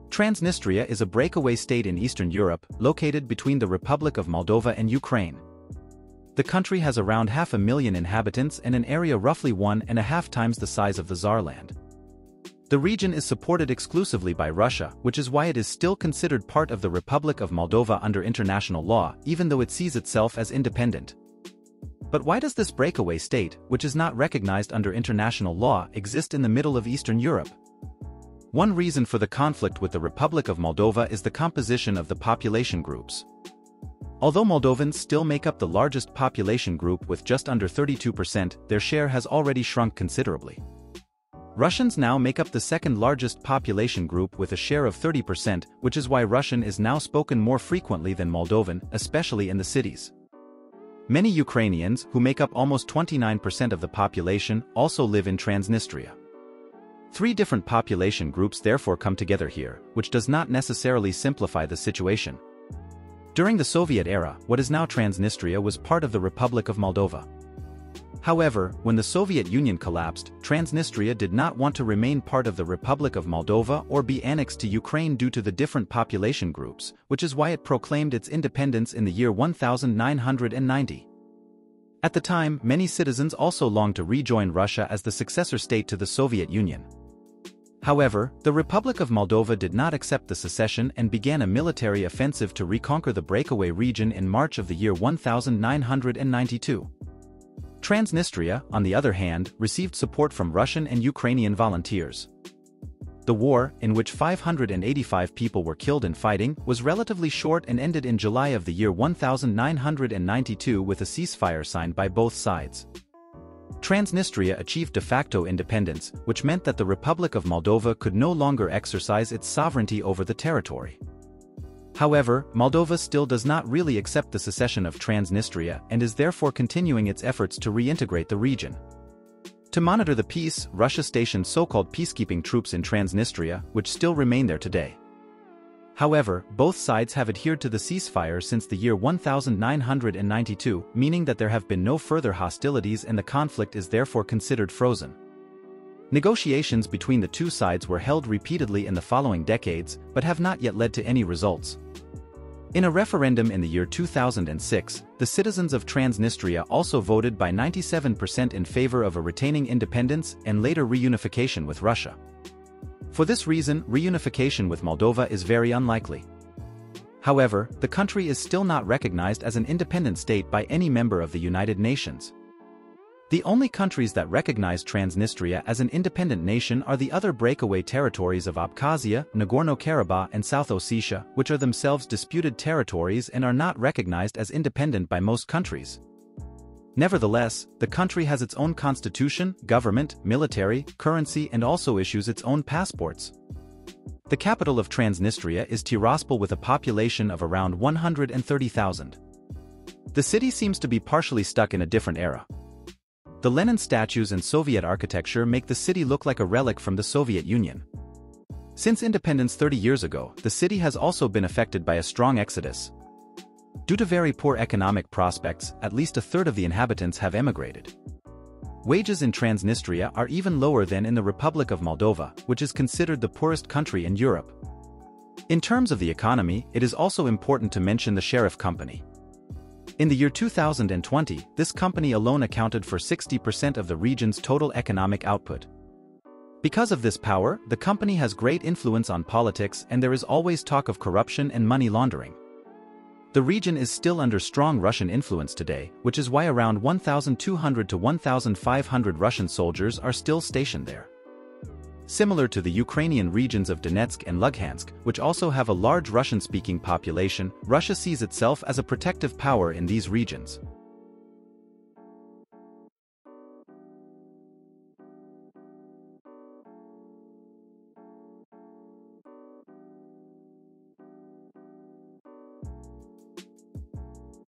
Transnistria is a breakaway state in Eastern Europe, located between the Republic of Moldova and Ukraine. The country has around 500,000 inhabitants and an area roughly 1.5 times the size of the Saarland. The region is supported exclusively by Russia, which is why it is still considered part of the Republic of Moldova under international law, even though it sees itself as independent. But why does this breakaway state, which is not recognized under international law, exist in the middle of Eastern Europe? One reason for the conflict with the Republic of Moldova is the composition of the population groups. Although Moldovans still make up the largest population group with just under 32%, their share has already shrunk considerably. Russians now make up the second largest population group with a share of 30%, which is why Russian is now spoken more frequently than Moldovan, especially in the cities. Many Ukrainians, who make up almost 29% of the population, also live in Transnistria. Three different population groups therefore come together here, which does not necessarily simplify the situation. During the Soviet era, what is now Transnistria was part of the Republic of Moldova. However, when the Soviet Union collapsed, Transnistria did not want to remain part of the Republic of Moldova or be annexed to Ukraine due to the different population groups, which is why it proclaimed its independence in the year 1990. At the time, many citizens also longed to rejoin Russia as the successor state to the Soviet Union. However, the Republic of Moldova did not accept the secession and began a military offensive to reconquer the breakaway region in March of the year 1992. Transnistria, on the other hand, received support from Russian and Ukrainian volunteers. The war, in which 585 people were killed in fighting, was relatively short and ended in July of the year 1992 with a ceasefire signed by both sides. Transnistria achieved de facto independence, which meant that the Republic of Moldova could no longer exercise its sovereignty over the territory. However, Moldova still does not really accept the secession of Transnistria and is therefore continuing its efforts to reintegrate the region. To monitor the peace, Russia stationed so-called peacekeeping troops in Transnistria, which still remain there today. However, both sides have adhered to the ceasefire since the year 1992, meaning that there have been no further hostilities and the conflict is therefore considered frozen. Negotiations between the two sides were held repeatedly in the following decades, but have not yet led to any results. In a referendum in the year 2006, the citizens of Transnistria also voted by 97% in favor of retaining independence and later reunification with Russia. For this reason, reunification with Moldova is very unlikely. However, the country is still not recognized as an independent state by any member of the United Nations. The only countries that recognize Transnistria as an independent nation are the other breakaway territories of Abkhazia, Nagorno-Karabakh and South Ossetia, which are themselves disputed territories and are not recognized as independent by most countries. Nevertheless, the country has its own constitution, government, military, currency and also issues its own passports. The capital of Transnistria is Tiraspol with a population of around 130,000. The city seems to be partially stuck in a different era. The Lenin statues and Soviet architecture make the city look like a relic from the Soviet Union. Since independence 30 years ago, the city has also been affected by a strong exodus. Due to very poor economic prospects, at least a third of the inhabitants have emigrated. Wages in Transnistria are even lower than in the Republic of Moldova, which is considered the poorest country in Europe. In terms of the economy, it is also important to mention the Sheriff Company. In the year 2020, this company alone accounted for 60% of the region's total economic output. Because of this power, the company has great influence on politics and there is always talk of corruption and money laundering. The region is still under strong Russian influence today, which is why around 1,200 to 1,500 Russian soldiers are still stationed there. Similar to the Ukrainian regions of Donetsk and Luhansk, which also have a large Russian-speaking population, Russia sees itself as a protective power in these regions.